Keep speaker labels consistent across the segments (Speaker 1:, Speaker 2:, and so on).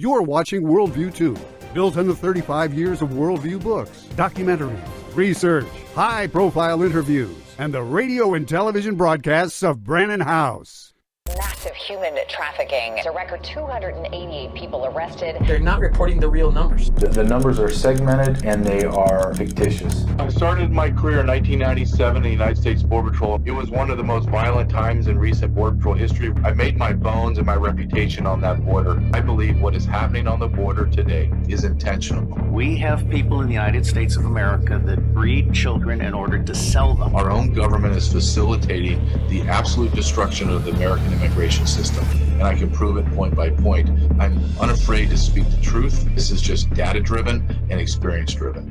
Speaker 1: You are watching Worldview 2, built on the 35 years of Worldview books, documentaries, research, high-profile interviews, and the radio and television broadcasts of Brannon House.
Speaker 2: Massive human trafficking. A record 288 people arrested.
Speaker 3: They're not reporting the real numbers.
Speaker 4: The numbers are segmented and they are fictitious.
Speaker 5: I started my career in 1997 in the United States Border Patrol. It was one of the most violent times in recent Border Patrol history. I made my bones and my reputation on that border. I believe what is happening on the border today is intentional.
Speaker 6: We have people in the United States of America that breed children in order to sell them.
Speaker 5: Our own government is facilitating the absolute destruction of the American immigration system, and I can prove it point by point. I'm unafraid to speak the truth. This is just data-driven and experience-driven.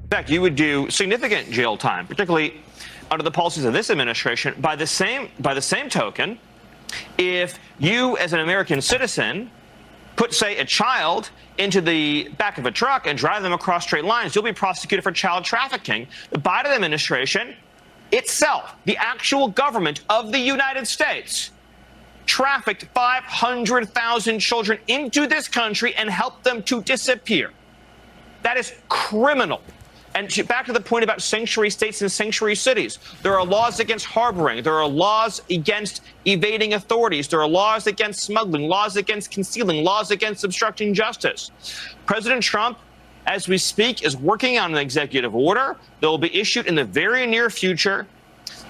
Speaker 7: In fact, you would do significant jail time, particularly under the policies of this administration. By the same token, if you, as an American citizen, put, say, a child into the back of a truck and drive them across straight lines, you'll be prosecuted for child trafficking. The Biden administration itself, the actual government of the United States, trafficked 500,000 children into this country and helped them to disappear. That is criminal. And back to the point about sanctuary states and sanctuary cities, there are laws against harboring. There are laws against evading authorities. There are laws against smuggling, laws against concealing, laws against obstructing justice. President Trump, as we speak, is working on an executive order that will be issued in the very near future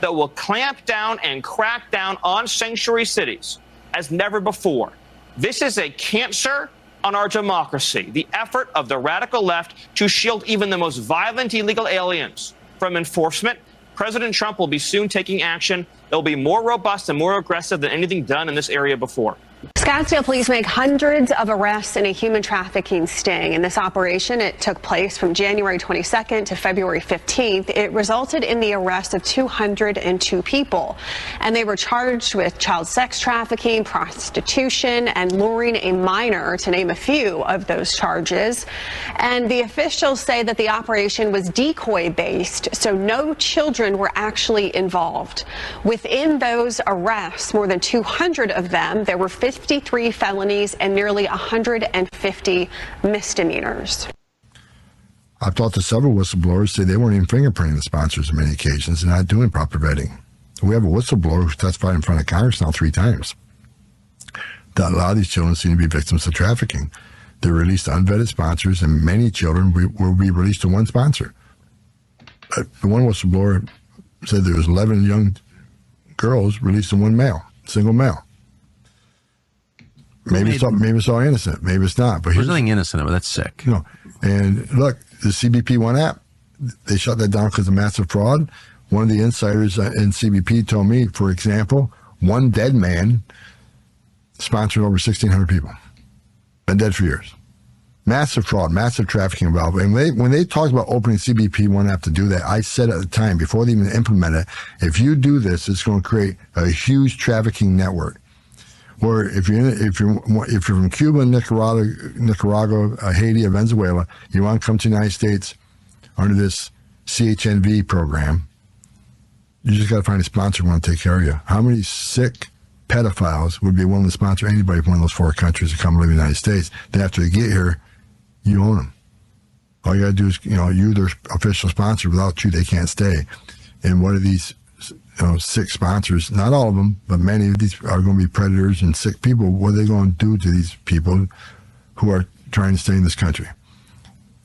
Speaker 7: that will clamp down and crack down on sanctuary cities as never before. This is a cancer on our democracy, the effort of the radical left to shield even the most violent illegal aliens from enforcement. President Trump will be soon taking action that will be more robust and more aggressive than anything done in this area before.
Speaker 8: Scottsdale police make hundreds of arrests in a human trafficking sting. In this operation, it took place from January 22nd to February 15th. It resulted in the arrest of 202 people, and they were charged with child sex trafficking, prostitution, and luring a minor, to name a few of those charges. And the officials say that the operation was decoy-based, so no children were actually involved. Within those arrests, more than 200 of them, there were 53 felonies and nearly 150 misdemeanors.
Speaker 9: I've talked to several whistleblowers say they weren't even fingerprinting the sponsors on many occasions and not doing proper vetting. We have a whistleblower who testified in front of Congress now 3 times. That a lot of these children seem to be victims of trafficking. They're released to unvetted sponsors, and many children will be released to one sponsor. The one whistleblower said there was 11 young girls released to one male, single male. Maybe it's all innocent. Maybe it's not. But
Speaker 10: there's nothing innocent, but that's sick.
Speaker 9: You know, and look, the CBP1 app, they shut that down because of massive fraud. One of the insiders in CBP told me, for example, one dead man sponsored over 1,600 people. Been dead for years. Massive fraud, massive trafficking involved. And when they talked about opening CBP1 app to do that, I said at the time, before they even implement it, if you do this, it's going to create a huge trafficking network. Or if you're from Cuba, Nicaragua, Haiti, or Venezuela, you want to come to the United States under this CHNV program, you just got to find a sponsor who want to take care of you. How many sick pedophiles would be willing to sponsor anybody from one of those 4 countries to come live in the United States? Then after they get here, you own them. All you got to do is, you're their official sponsor. Without you, they can't stay. And what are these? Sick sponsors, not all of them, but many of these are going to be predators and sick people. What are they going to do to these people who are trying to stay in this country?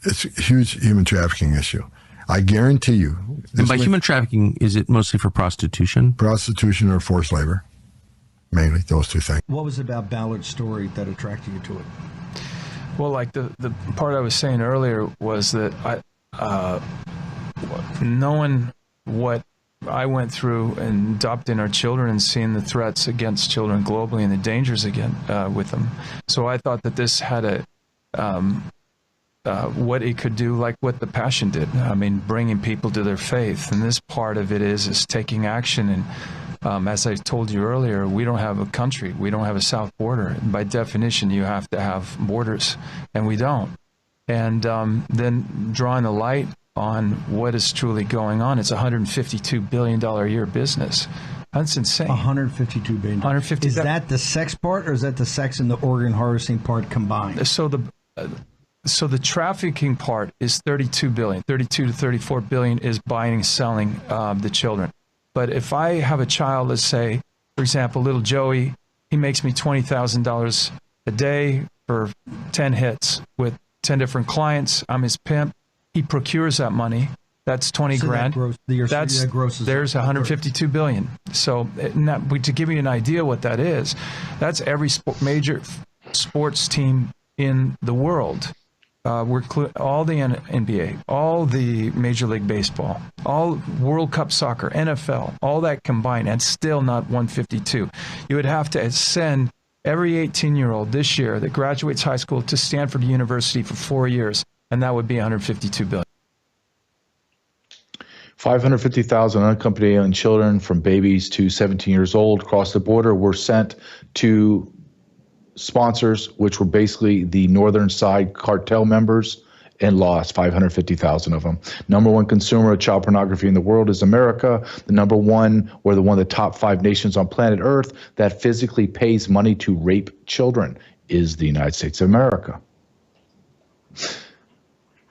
Speaker 9: It's a huge human trafficking issue. I guarantee you.
Speaker 10: And by human trafficking, is it mostly for prostitution?
Speaker 9: Prostitution or forced labor. Mainly, those 2 things.
Speaker 11: What was it about Ballard's story that attracted you to it?
Speaker 12: Well, like the part I was saying earlier was that knowing what I went through and adopting our children and seeing the threats against children globally and the dangers with them. So I thought that this had what it could do, like what the Passion did. I mean, bringing people to their faith. And this part of it is taking action. And as I told you earlier, we don't have a country. We don't have a south border. And by definition, you have to have borders, and we don't. And then drawing a light on what is truly going on. It's a $152 billion a year business. That's insane.
Speaker 11: $152 billion. Is that the sex part, or is that the sex and the organ harvesting part combined?
Speaker 12: So the trafficking part is 32 billion. 32 to 34 billion is buying and selling the children. But if I have a child, let's say, for example, little Joey, he makes me $20,000 a day for 10 hits with 10 different clients. I'm his pimp. He procures that money. That's 20 grand. There's 152 billion. So to give you an idea what that is, that's every major sports team in the world. All the NBA, all the Major League Baseball, all World Cup soccer, NFL, all that combined, and still not 152. You would have to send every 18-year-old this year that graduates high school to Stanford University for 4 years, and that would be 152 billion.
Speaker 5: 550,000 unaccompanied children from babies to 17 years old across the border were sent to sponsors, which were basically the northern side cartel members, and lost 550,000 of them. Number one consumer of child pornography in the world is America. The number one, or one of the top 5 nations on planet Earth that physically pays money to rape children is the United States of America.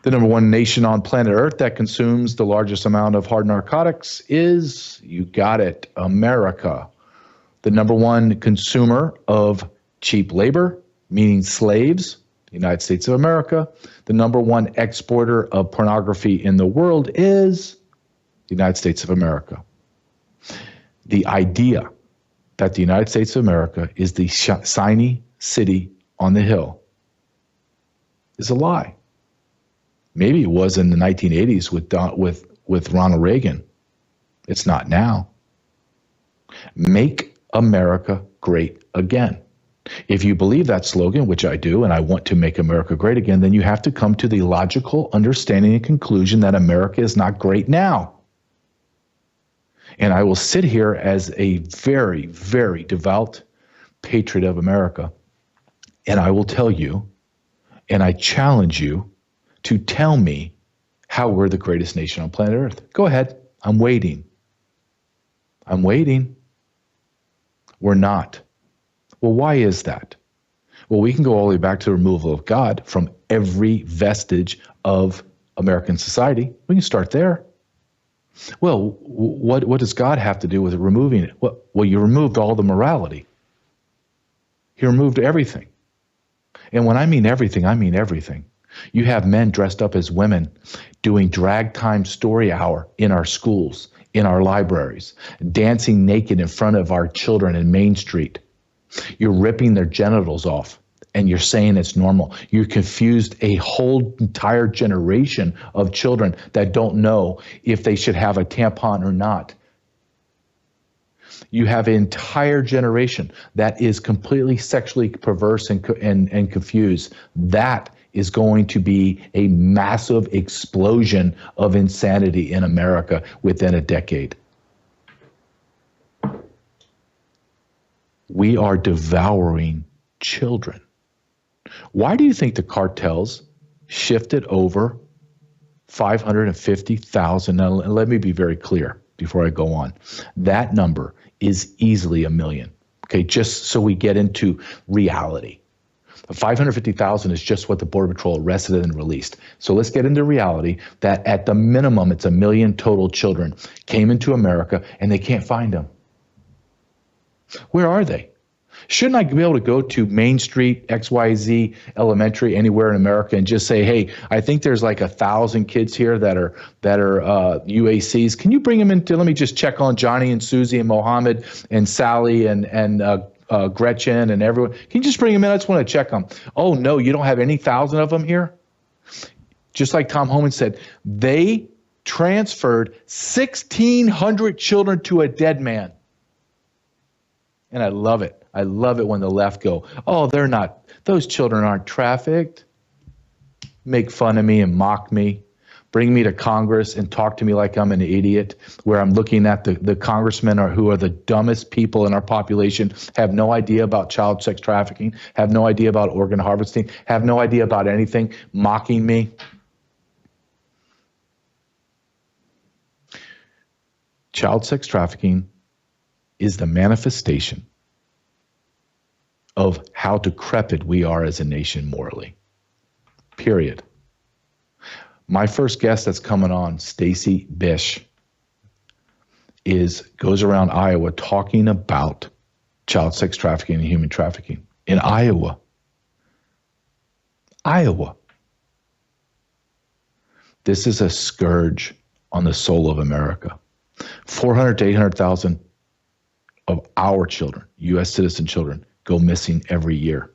Speaker 5: The number one nation on planet Earth that consumes the largest amount of hard narcotics is, you got it, America. The number one consumer of cheap labor, meaning slaves, the United States of America. The number one exporter of pornography in the world is the United States of America. The idea that the United States of America is the shiny city on the hill is a lie. Maybe it was in the 1980s with Ronald Reagan. It's not now. Make America great again. If you believe that slogan, which I do, and I want to make America great again, then you have to come to the logical understanding and conclusion that America is not great now. And I will sit here as a very, very devout patriot of America, and I will tell you, and I challenge you to tell me how we're the greatest nation on planet Earth. Go ahead. I'm waiting. I'm waiting. We're not. Well, why is that? Well, we can go all the way back to the removal of God from every vestige of American society. We can start there. Well, what does God have to do with removing it? Well, you removed all the morality. He removed everything. And when I mean everything, I mean everything. You have men dressed up as women doing drag time story hour in our schools, in our libraries, dancing naked in front of our children in Main Street. You're ripping their genitals off, and you're saying it's normal. You confused a whole entire generation of children that don't know if they should have a tampon or not. You have an entire generation that is completely sexually perverse and confused. That is going to be a massive explosion of insanity in America within a decade. We are devouring children. Why do you think the cartels shifted over 550,000? Now, let me be very clear before I go on. That number is easily 1 million. Okay, just so we get into reality. 550,000 is just what the Border Patrol arrested and released. So let's get into reality that at the minimum, it's 1 million total children came into America and they can't find them. Where are they? Shouldn't I be able to go to Main Street, XYZ Elementary, anywhere in America and just say, hey, I think there's like 1,000 kids here that are UACs. Can you bring them into, let me just check on Johnny and Susie and Mohammed and Sally and Gretchen and everyone. Can you just bring them in? I just want to check them. Oh, no, you don't have any 1,000 of them here? Just like Tom Homan said, they transferred 1,600 children to a dead man. And I love it. I love it when the left go, oh, they're not, those children aren't trafficked. Make fun of me and mock me. Bring me to Congress and talk to me like I'm an idiot, where I'm looking at the congressmen who are the dumbest people in our population, have no idea about child sex trafficking, have no idea about organ harvesting, have no idea about anything, mocking me. Child sex trafficking is the manifestation of how decrepit we are as a nation morally. Period. My first guest that's coming on, Stacy Bish, goes around Iowa talking about child sex trafficking and human trafficking in Iowa. Iowa. This is a scourge on the soul of America. 400 to 800,000 of our children, U.S. citizen children, go missing every year.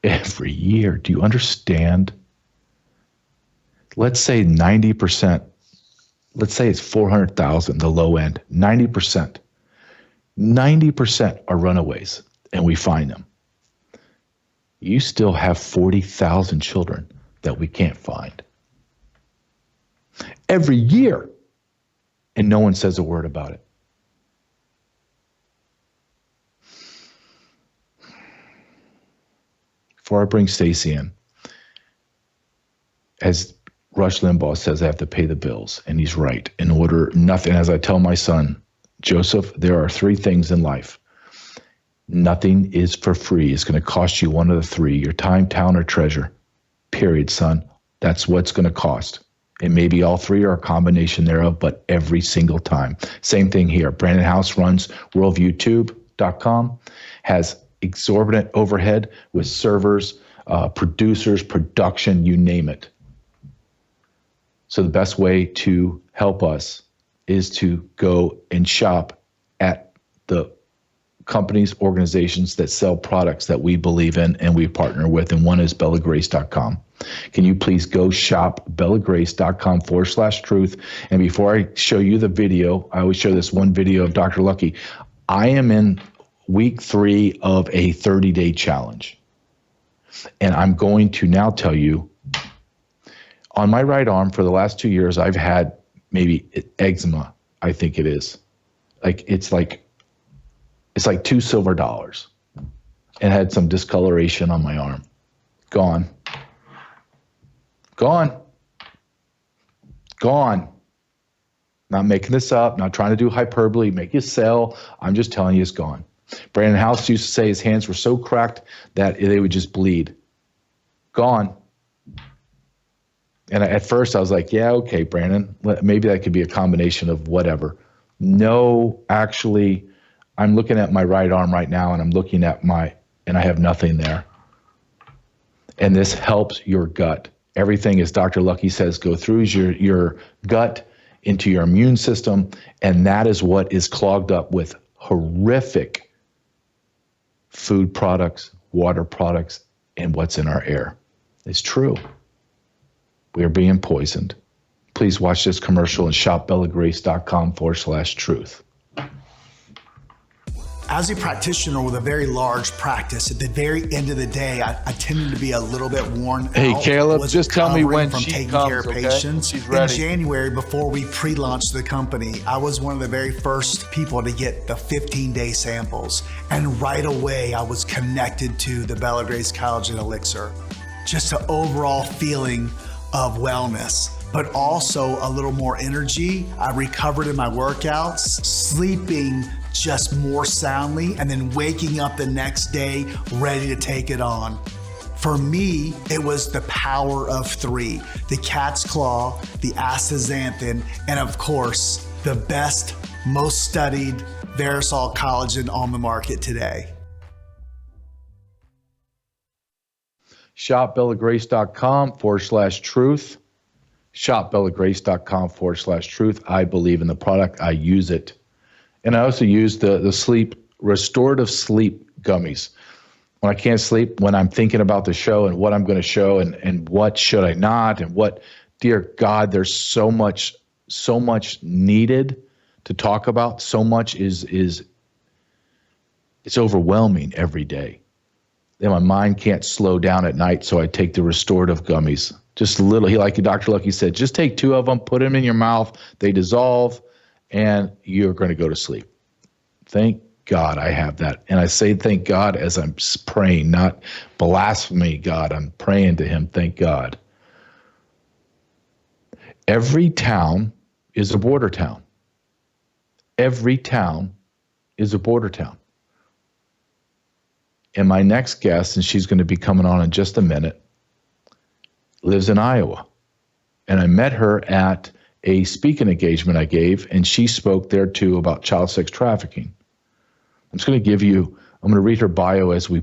Speaker 5: Every year. Do you understand? Let's say 90%. Let's say it's 400,000, the low end. 90%. 90% are runaways, and we find them. You still have 40,000 children that we can't find. Every year. And no one says a word about it. Before I bring Stacy in, as Rush Limbaugh says, I have to pay the bills, and he's right. In order, nothing, as I tell my son, Joseph, there are three things in life. Nothing is for free. It's going to cost you one of the three, your time, talent, or treasure. Period, son. That's what's going to cost. It may be all three or a combination thereof, but every single time. Same thing here. Brandon House runs worldviewtube.com, has exorbitant overhead with servers, producers, production, you name it. So the best way to help us is to go and shop at the companies, organizations that sell products that we believe in and we partner with, and one is bellagrace.com. Can you please go shop bellagrace.com/truth? And before I show you the video, I always show this one video of Dr. Lucky. I am in week 3 of a 30-day challenge. And I'm going to now tell you, on my right arm for the last 2 years, I've had maybe eczema, I think it is. It's like $2 silver, and had some discoloration on my arm. Gone. Not making this up, not trying to do hyperbole, make you sell. I'm just telling you it's gone. Brandon House used to say his hands were so cracked that they would just bleed. Gone. And at first I was like, yeah, okay, Brandon, maybe that could be a combination of whatever. No, actually, I'm looking at my right arm right now, and I'm looking at and I have nothing there. And this helps your gut. Everything, as Dr. Lucky says, go through your gut into your immune system, and that is what is clogged up with horrific food products, water products, and what's in our air. It's true. We are being poisoned. Please watch this commercial and shop bellagrace.com/truth.
Speaker 13: As a practitioner with a very large practice, at the very end of the day, I tended to be a little bit worn out.
Speaker 5: Hey, Caleb, just tell me when
Speaker 13: from
Speaker 5: she
Speaker 13: taking
Speaker 5: comes,
Speaker 13: care of
Speaker 5: okay?
Speaker 13: patients.
Speaker 5: She's ready.
Speaker 13: In January, before we pre-launched the company, I was one of the very first people to get the 15-day samples. And right away, I was connected to the Bella Grace Collagen Elixir. Just an overall feeling of wellness, but also a little more energy. I recovered in my workouts, sleeping just more soundly, and then waking up the next day ready to take it on. For me, it was the power of 3, the cat's claw, the astaxanthin, and of course, the best, most studied Verisol collagen on the market today.
Speaker 5: Shop bellagrace.com/truth. Shop bellagrace.com/truth. I believe in the product. I use it. And I also use the restorative sleep gummies. When I can't sleep, when I'm thinking about the show and what I'm going to show and what should I not, and what, dear God, there's so much needed to talk about. So much it's overwhelming every day. Then my mind can't slow down at night, so I take the restorative gummies. Just a little. Like Dr. Lucky said, just take 2 of them, put them in your mouth, they dissolve, and you're going to go to sleep. Thank God I have that. And I say thank God as I'm praying, not blasphemy God. I'm praying to him, thank God. Every town is a border town. Every town is a border town. And my next guest, and she's going to be coming on in just a minute, lives in Iowa. And I met her at a speaking engagement I gave, and she spoke there too about child sex trafficking. I'm going to read her bio as we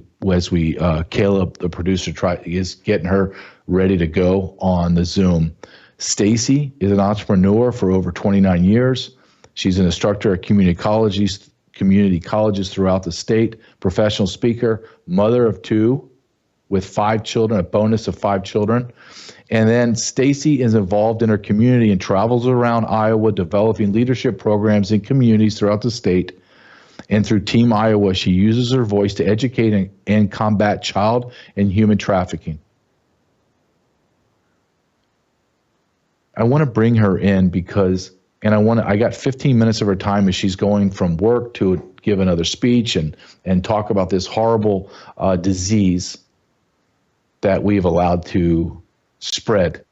Speaker 5: Caleb, the producer, is getting her ready to go on the Zoom. Stacy is an entrepreneur for over 29 years. She's an instructor at community colleges throughout the state, professional speaker, mother of 2 with 5 children, a bonus of 5 children. And then Stacy is involved in her community and travels around Iowa developing leadership programs in communities throughout the state. And through Team Iowa, she uses her voice to educate and combat child and human trafficking. I want to bring her in because, I got 15 minutes of her time as she's going from work to give another speech and talk about this horrible disease that we've allowed to spread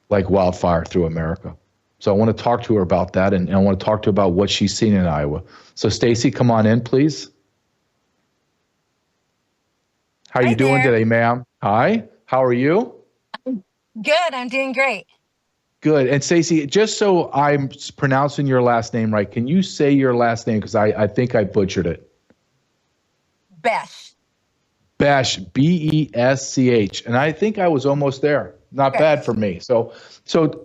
Speaker 5: like wildfire through America. So I want to talk to her about that, and I want to talk to her about what she's seen in Iowa. So Stacy, come on in, please. How are you doing today, ma'am? Hi, how are you?
Speaker 14: Good, I'm doing great.
Speaker 5: Good. And Stacy, just so I'm pronouncing your last name right, can you say your last name? Because I think I butchered it.
Speaker 14: Besch.
Speaker 5: Besch, B-E-S-C-H. And I think I was almost there. Not bad for me. So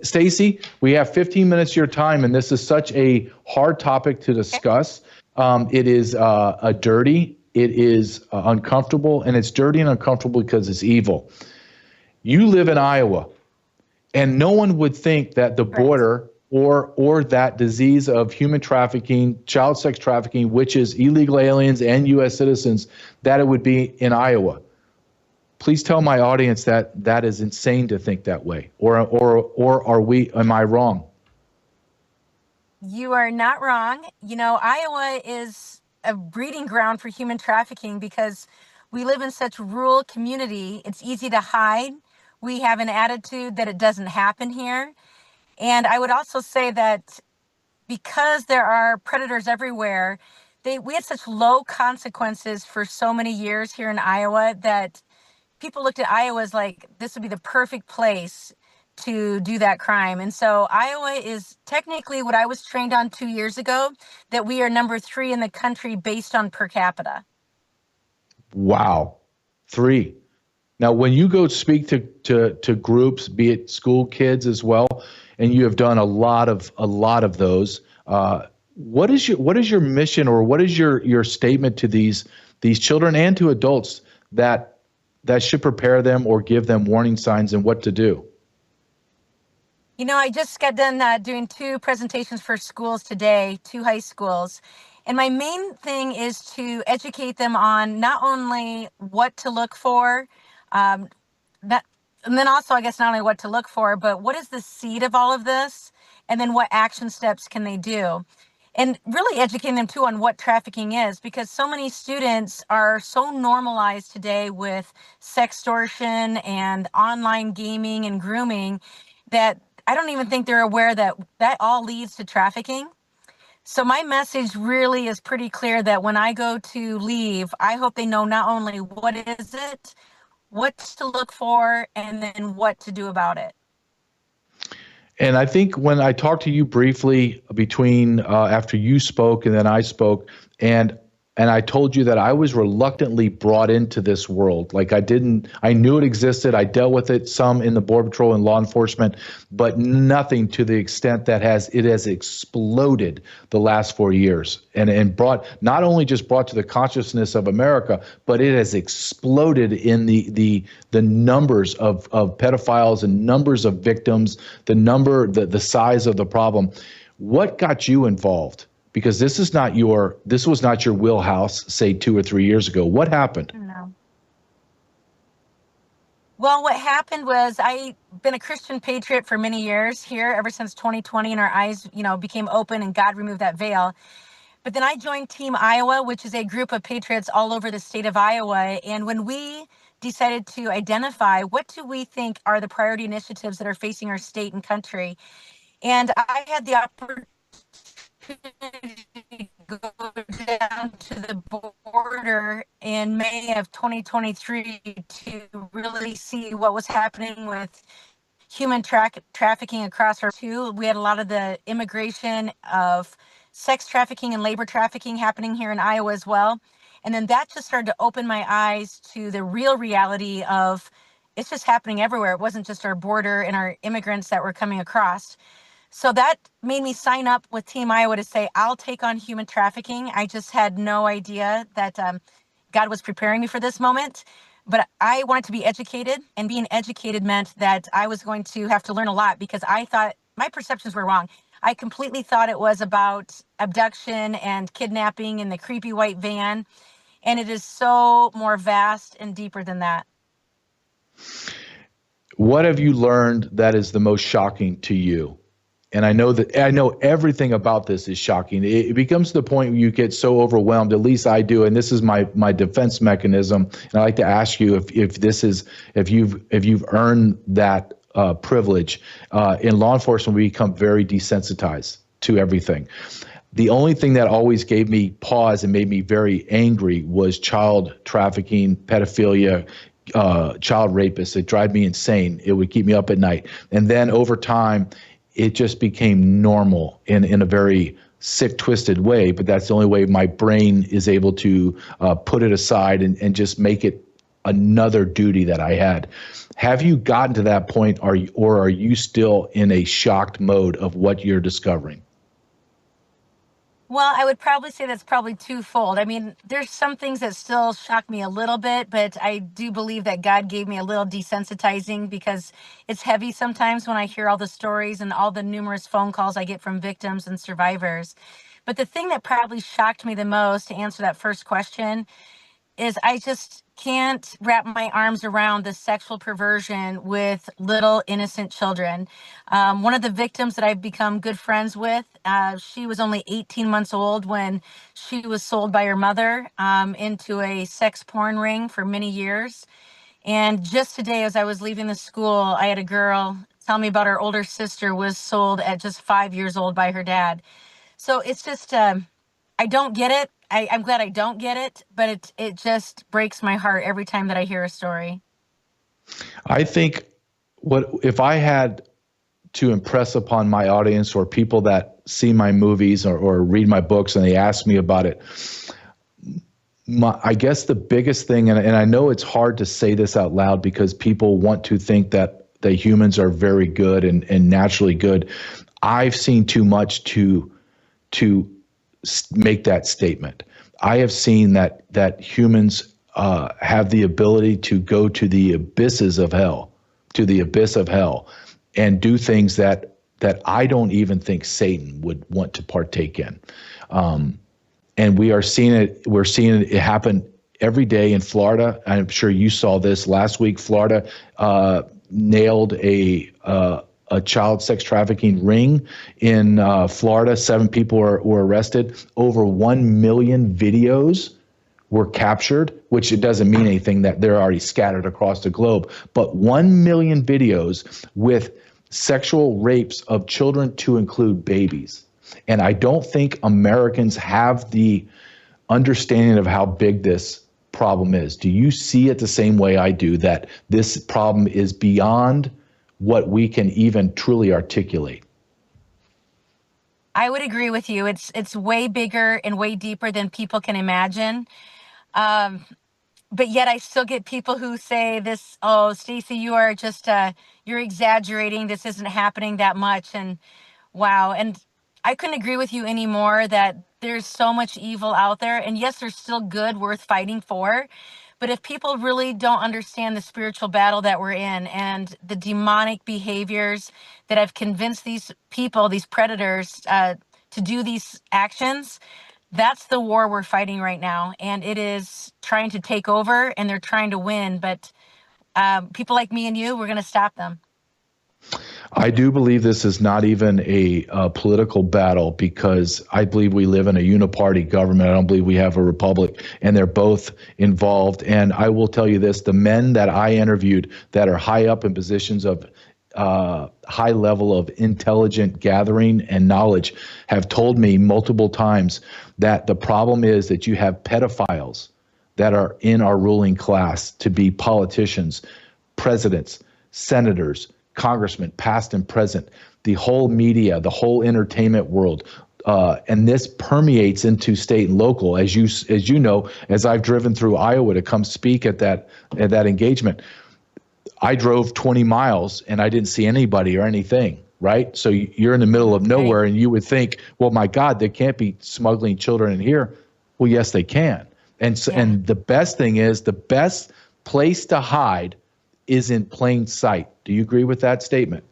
Speaker 5: Stacy, we have 15 minutes of your time, and this is such a hard topic to discuss. It is dirty, it is uncomfortable, and it's dirty and uncomfortable because it's evil. You live in Iowa, and no one would think that the border or that disease of human trafficking, child sex trafficking, which is illegal aliens and U.S. citizens, that it would be in Iowa. Please tell my audience that that is insane to think that way, or am I wrong?
Speaker 14: You are not wrong. You know, Iowa is a breeding ground for human trafficking because we live in such rural community. It's easy to hide. We have an attitude that it doesn't happen here. And I would also say that because there are predators everywhere, we had such low consequences for so many years here in Iowa that people looked at Iowa as like, this would be the perfect place to do that crime. And so Iowa is technically what I was trained on 2 years ago, that we are number 3 in the country based on per capita.
Speaker 5: Wow. 3. Now, when you go speak to groups, be it school kids as well, and you have done a lot of those, what is your mission, or what is your statement to these children and to adults that should prepare them or give them warning signs and what to do?
Speaker 14: You know, I just got done doing 2 presentations for schools today, 2 high schools. And my main thing is to educate them on not only what to look for, and then also, I guess, not only what to look for, but what is the seed of all of this? And then what action steps can they do? And really educating them too on what trafficking is, because so many students are so normalized today with sextortion and online gaming and grooming that I don't even think they're aware that that all leads to trafficking. So my message really is pretty clear that when I go to leave, I hope they know not only what is it, what to look for, and then what to do about it.
Speaker 5: And I think when I talked to you briefly between after you spoke and then I spoke, and I told you that I was reluctantly brought into this world. Like I knew it existed. I dealt with it some in the Border Patrol and law enforcement, but nothing to the extent that it has exploded the last 4 years and brought, not only just brought to the consciousness of America, but it has exploded in the numbers of pedophiles and numbers of victims, the size of the problem. What got you involved? Because this was not your wheelhouse, say 2 or 3 years ago. What happened?
Speaker 14: No. Well, what happened was I've been a Christian patriot for many years here, ever since 2020, and our eyes, became open and God removed that veil. But then I joined Team Iowa, which is a group of patriots all over the state of Iowa. And when we decided to identify what do we think are the priority initiatives that are facing our state and country, and I had the opportunity opportunity to go down to the border in May of 2023 to really see what was happening with human trafficking across our two. We had a lot of the immigration of sex trafficking and labor trafficking happening here in Iowa as well. And then that just started to open my eyes to the real reality of it's just happening everywhere. It wasn't just our border and our immigrants that were coming across. So that made me sign up with Team Iowa to say, I'll take on human trafficking. I just had no idea that God was preparing me for this moment. But I wanted to be educated, and being educated meant that I was going to have to learn a lot because I thought my perceptions were wrong. I completely thought it was about abduction and kidnapping in the creepy white van. And it is so more vast and deeper than that.
Speaker 15: What have you learned that is the most shocking to you? And I know everything about this is shocking. It becomes to the point where you get so overwhelmed, at least I do, and this is my defense mechanism. And I like to ask you if you've earned that privilege. In law enforcement, we become very desensitized to everything. The only thing that always gave me pause and made me very angry was child trafficking, pedophilia, child rapists. It drive me insane. It would keep me up at night. And then over time, it just became normal in a very sick, twisted way. But that's the only way my brain is able to put it aside and just make it another duty that I had. Have you gotten to that point, or are you still in a shocked mode of what you're discovering?
Speaker 14: Well, I would probably say that's probably twofold. I mean, there's some things that still shock me a little bit, but I do believe that God gave me a little desensitizing because it's heavy sometimes when I hear all the stories and all the numerous phone calls I get from victims and survivors. But the thing that probably shocked me the most, to answer that first question, is I just can't wrap my arms around the sexual perversion with little innocent children. One of the victims that I've become good friends with, she was only 18 months old when she was sold by her mother into a sex porn ring for many years. And just today, as I was leaving the school, I had a girl tell me about her older sister was sold at just 5 years old by her dad. So it's just, I don't get it. I'm glad I don't get it, but it just breaks my heart every time that I hear a story.
Speaker 15: I think if I had to impress upon my audience or people that see my movies or read my books and they ask me about it, I guess the biggest thing, and I know it's hard to say this out loud because people want to think that humans are very good and naturally good. I've seen too much to make that statement. I have seen that humans have the ability to go to the abysses of hell, and do things that I don't even think Satan would want to partake in. And we are seeing it. We're seeing it happen every day in Florida. I'm sure you saw this last week. Florida nailed a child sex trafficking ring in Florida. 7 people were arrested. Over 1 million videos were captured, which it doesn't mean anything that they're already scattered across the globe. But 1 million videos with sexual rapes of children, to include babies. And I don't think Americans have the understanding of how big this problem is. Do you see it the same way I do, that this problem is beyond what we can even truly articulate?
Speaker 14: I would agree with you. It's way bigger and way deeper than people can imagine. But yet I still get people who say this, oh, Stacey, you are just, you're exaggerating. This isn't happening that much. And wow. And I couldn't agree with you anymore that there's so much evil out there. And yes, there's still good worth fighting for. But if people really don't understand the spiritual battle that we're in and the demonic behaviors that have convinced these people, these predators, to do these actions, that's the war we're fighting right now. And it is trying to take over, and they're trying to win. But people like me and you, we're going to stop them.
Speaker 15: I do believe this is not even a political battle, because I believe we live in a uniparty government. I don't believe we have a republic, and they're both involved. And I will tell you this, the men that I interviewed that are high up in positions of high level of intelligent gathering and knowledge have told me multiple times that the problem is that you have pedophiles that are in our ruling class to be politicians, presidents, senators, congressmen, past and present, the whole media, the whole entertainment world. And this permeates into state and local, as you know, as I've driven through Iowa to come speak at that engagement. I drove 20 miles and I didn't see anybody or anything, right? So you're in the middle of nowhere and you would think, well, my God, they can't be smuggling children in here. Well, yes, they can. And so, and the best thing is, the best place to hide is in plain sight. Do you agree with that statement?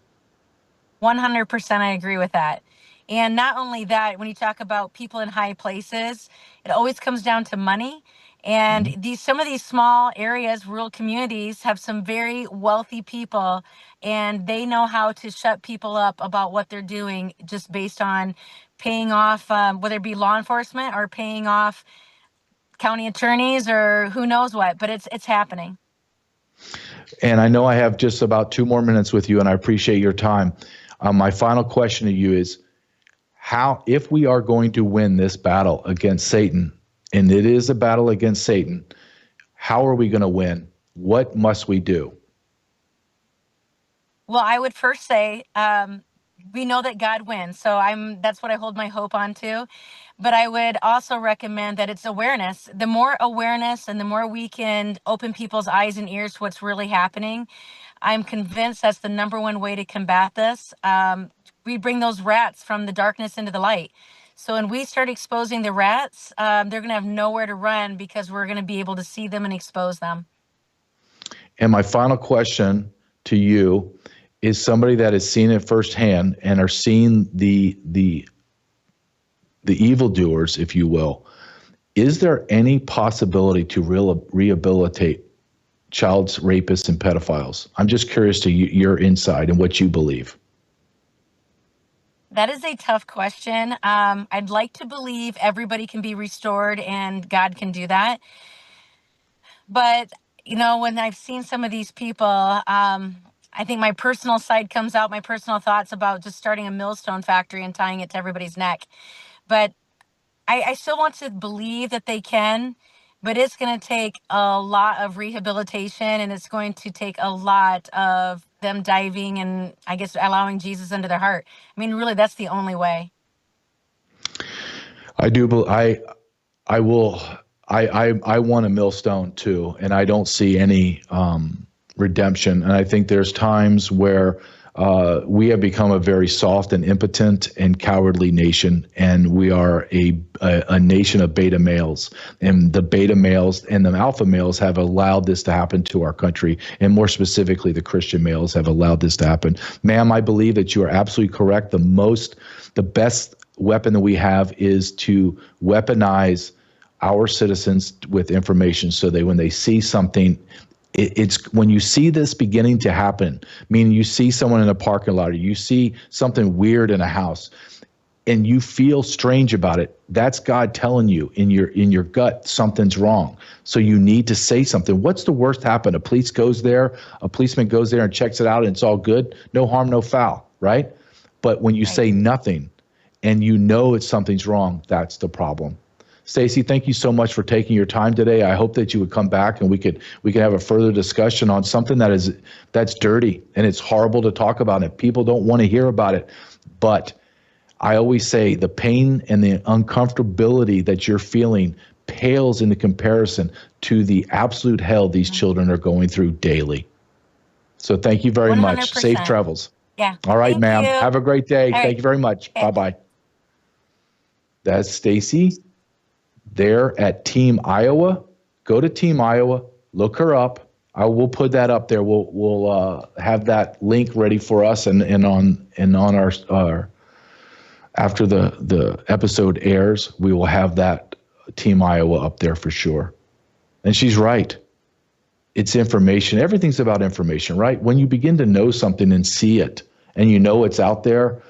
Speaker 14: 100% I agree with that. And not only that, when you talk about people in high places, it always comes down to money. And some of these small areas, rural communities, have some very wealthy people, and they know how to shut people up about what they're doing just based on paying off, whether it be law enforcement or paying off county attorneys or who knows what, but it's happening.
Speaker 15: And I know I have just about 2 more minutes with you, and I appreciate your time. My final question to you is, how, if we are going to win this battle against Satan, and it is a battle against Satan, how are we going to win? What must we do?
Speaker 14: Well, I would first say, we know that God wins. So that's what I hold my hope on to. But I would also recommend that it's awareness. The more awareness and the more we can open people's eyes and ears to what's really happening, I'm convinced that's the #1 way to combat this. We bring those rats from the darkness into the light. So when we start exposing the rats, they're going to have nowhere to run because we're going to be able to see them and expose them.
Speaker 15: And my final question to you is, somebody that has seen it firsthand and are seeing the evildoers, if you will, is there any possibility to rehabilitate child rapists and pedophiles? I'm just curious to your insight and what you believe.
Speaker 14: That is a tough question. I'd like to believe everybody can be restored and God can do that. But, you know, when I've seen some of these people, I think my personal side comes out, my personal thoughts about just starting a millstone factory and tying it to everybody's neck. But I still want to believe that they can, but it's going to take a lot of rehabilitation, and it's going to take a lot of them diving and, I guess, allowing Jesus into their heart. I mean, really, that's the only way.
Speaker 15: I want a millstone too, and I don't see any redemption. And I think there's times where we have become a very soft and impotent and cowardly nation, and we are a nation of beta males. And the beta males and the alpha males have allowed this to happen to our country, and more specifically, the Christian males have allowed this to happen. Ma'am, I believe that you are absolutely correct. The best weapon that we have is to weaponize our citizens with information, so that when they see something, it's when you see this beginning to happen, meaning you see someone in a parking lot, or you see something weird in a house, and you feel strange about it, that's God telling you in your gut something's wrong. So you need to say something. What's the worst happen? A policeman goes there and checks it out, and it's all good. No harm, no foul, right? But when you say nothing and you know something's wrong, that's the problem. Stacey, thank you so much for taking your time today. I hope that you would come back and we could have a further discussion on something that's dirty and it's horrible to talk about, and people don't want to hear about it. But I always say the pain and the uncomfortability that you're feeling pales into comparison to the absolute hell these children are going through daily. So thank you very 100%. Much. Safe travels.
Speaker 14: Yeah.
Speaker 15: All right, ma'am.
Speaker 14: You.
Speaker 15: Have a great day.
Speaker 14: All
Speaker 15: Thank
Speaker 14: right.
Speaker 15: you very much.
Speaker 14: Okay.
Speaker 15: Bye-bye. That's Stacey. There at Team Iowa. Go to Team Iowa, look her up. I will put that up there. We'll have that link ready for us, and on our after the episode airs, we will have that Team Iowa up there for sure. And she's right. It's information. Everything's about information, right? When you begin to know something and see it, and you know it's out there,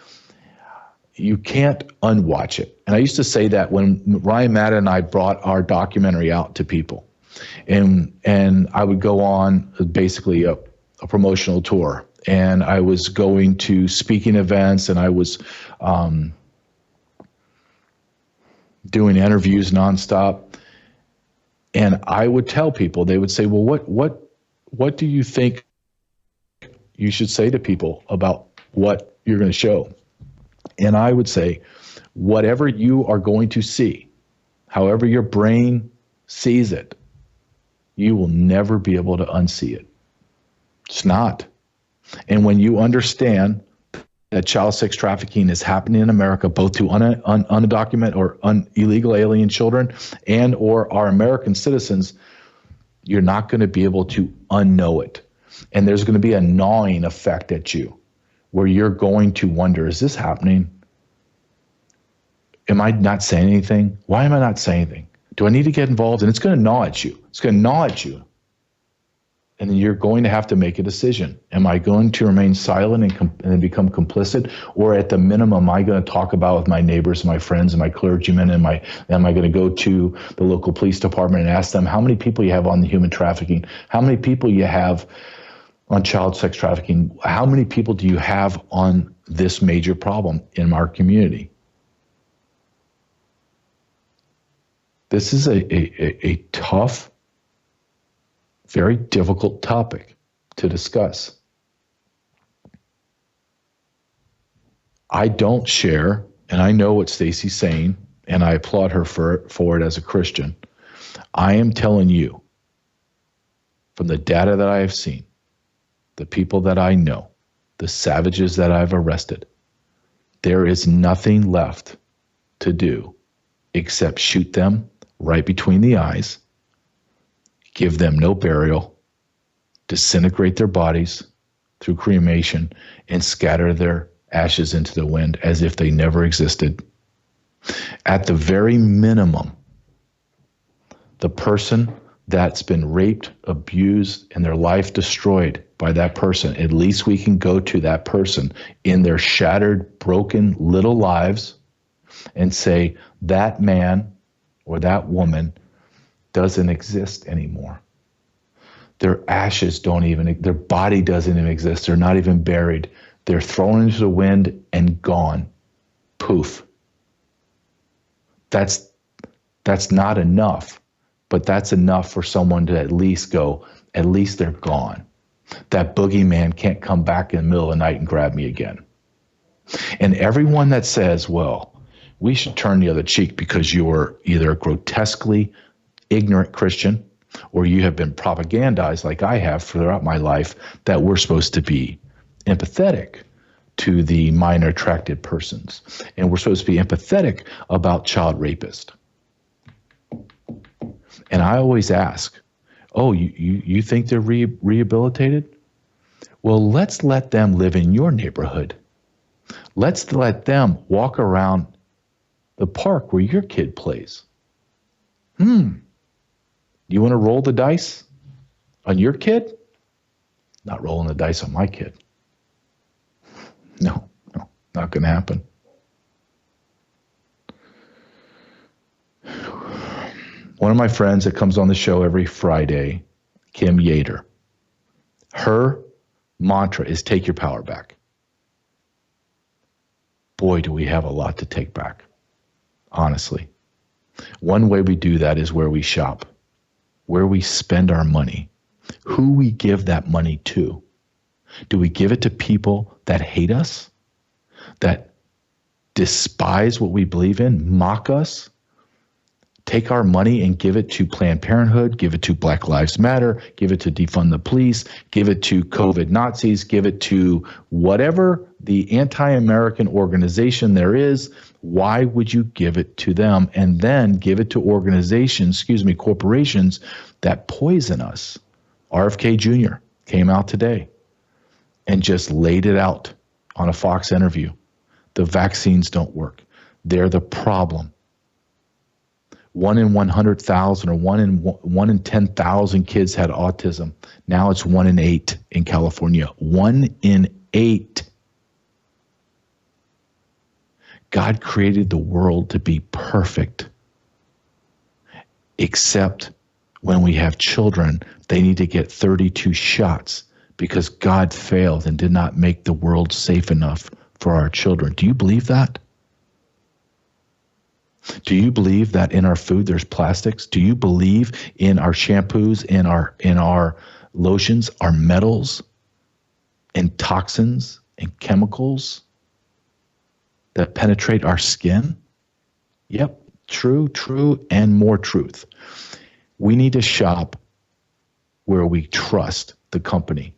Speaker 15: you can't unwatch it. And I used to say that when Ryan Madden and I brought our documentary out to people, and I would go on basically a promotional tour, and I was going to speaking events, and I was doing interviews nonstop. And I would tell people, they would say, well, what do you think you should say to people about what you're going to show? And I would say, whatever you are going to see, however your brain sees it, you will never be able to unsee it. It's not. And when you understand that child sex trafficking is happening in America, both to undocumented or illegal alien children and or our American citizens, you're not going to be able to unknow it. And there's going to be a gnawing effect at you where you're going to wonder, is this happening? Am I not saying anything? Why am I not saying anything? Do I need to get involved? And it's going to gnaw at you. It's going to gnaw at you. And then you're going to have to make a decision. Am I going to remain silent and become complicit? Or at the minimum, am I going to talk about with my neighbors, my friends, and my clergymen? Am I going to go to the local police department and ask them how many people you have on the human trafficking? How many people you have on child sex trafficking? How many people do you have on this major problem in our community? This is a tough, very difficult topic to discuss. I don't share, and I know what Stacy's saying, and I applaud her for it as a Christian. I am telling you, from the data that I have seen, the people that I know, the savages that I've arrested, there is nothing left to do except shoot them right between the eyes, give them no burial, disintegrate their bodies through cremation, and scatter their ashes into the wind as if they never existed. At the very minimum, the person that's been raped, abused, and their life destroyed by that person, at least we can go to that person in their shattered, broken little lives and say, that man or that woman doesn't exist anymore. Their ashes their body doesn't even exist. They're not even buried. They're thrown into the wind and gone. Poof. That's not enough, but that's enough for someone to at least go, at least they're gone. That boogeyman can't come back in the middle of the night and grab me again. And everyone that says, well, we should turn the other cheek because you're either a grotesquely ignorant Christian or you have been propagandized like I have throughout my life that we're supposed to be empathetic to the minor attracted persons. And we're supposed to be empathetic about child rapists. And I always ask, oh, you think they're rehabilitated? Well, let's let them live in your neighborhood. Let's let them walk around the park where your kid plays. You want to roll the dice on your kid? Not rolling the dice on my kid. No, not going to happen. One of my friends that comes on the show every Friday, Kim Yater, her mantra is take your power back. Boy, do we have a lot to take back, honestly. One way we do that is where we shop, where we spend our money, who we give that money to. Do we give it to people that hate us, that despise what we believe in, mock us, take our money and give it to Planned Parenthood, give it to Black Lives Matter, give it to defund the police, give it to COVID Nazis, give it to whatever the anti-American organization there is? Why would you give it to them and then give it to corporations that poison us? RFK Jr. came out today and just laid it out on a Fox interview. The vaccines don't work. They're the problem. 1 in 100,000 or 1 in 10,000 kids had autism. Now it's 1 in 8 in California. 1 in 8. God created the world to be perfect. Except when we have children, they need to get 32 shots because God failed and did not make the world safe enough for our children. Do you believe that? Do you believe that in our food there's plastics? Do you believe in our shampoos, in our lotions, our metals and toxins and chemicals that penetrate our skin? Yep, true, and more truth. We need to shop where we trust the company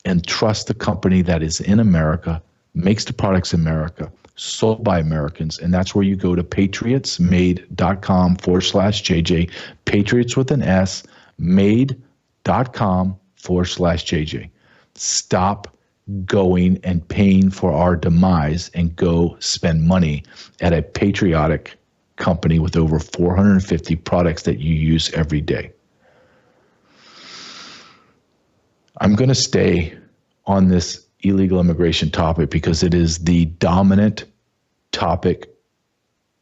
Speaker 15: and trust the company that is in America, makes the products in America, sold by Americans. And that's where you go to patriotsmade.com/JJ, Patriots with an S, made.com/JJ. Stop going and paying for our demise and go spend money at a patriotic company with over 450 products that you use every day. I'm going to stay on this illegal immigration topic because it is the dominant topic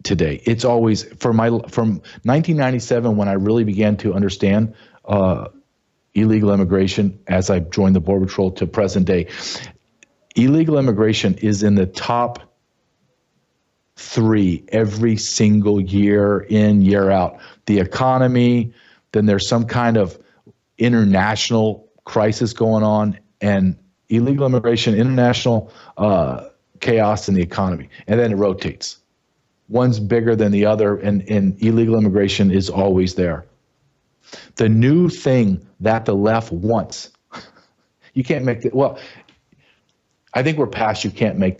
Speaker 15: today. It's always from 1997 when I really began to understand illegal immigration as I joined the Border Patrol to present day. Illegal immigration is in the top 3 every single year in, year out. The economy, then there's some kind of international crisis going on, and illegal immigration, international chaos in the economy, and then it rotates. One's bigger than the other, and illegal immigration is always there. The new thing that the left wants, you can't make it. Well, I think we're past you can't make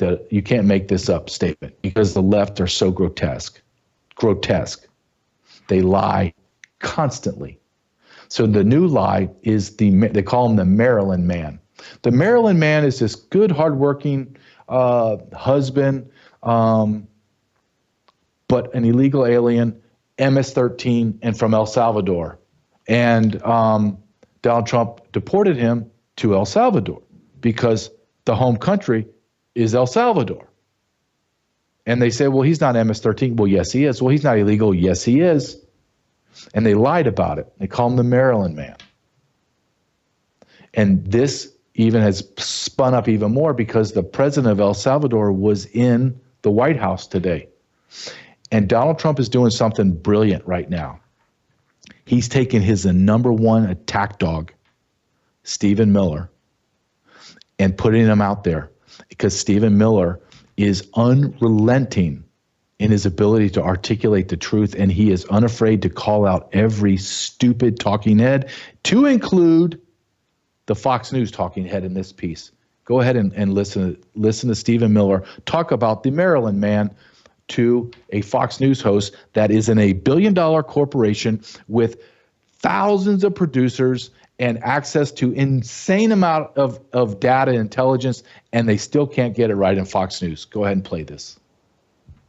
Speaker 15: this up statement because the left are so grotesque. They lie constantly. So the new lie is they call him the Maryland man. The Maryland man is this good, hardworking husband, but an illegal alien, MS-13, and from El Salvador. And Donald Trump deported him to El Salvador because the home country is El Salvador. And they say, well, he's not MS-13. Well, yes, he is. Well, he's not illegal. Yes, he is. And they lied about it. They call him the Maryland man. And this even has spun up even more because the president of El Salvador was in the White House today. And Donald Trump is doing something brilliant right now. He's taken his number one attack dog, Stephen Miller, and putting him out there because Stephen Miller is unrelenting in his ability to articulate the truth, and he is unafraid to call out every stupid talking head, to include the Fox News talking head in this piece. Go ahead and listen to Stephen Miller talk about the Maryland man to a Fox News host that is in a billion-dollar corporation with thousands of producers and access to insane amount of data and intelligence, and they still can't get it right in Fox News. Go ahead and play this.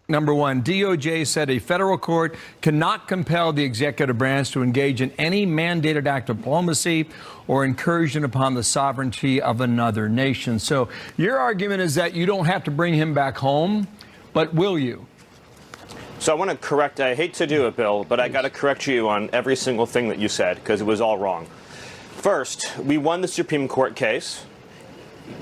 Speaker 16: Number one, DOJ said a federal court cannot compel the executive branch to engage in any mandated act of diplomacy or incursion upon the sovereignty of another nation. So your argument is that you don't have to bring him back home, but will you?
Speaker 7: So I want to correct, I hate to do it, Bill, but I got to correct you on every single thing that you said because it was all wrong. First, we won the Supreme Court case,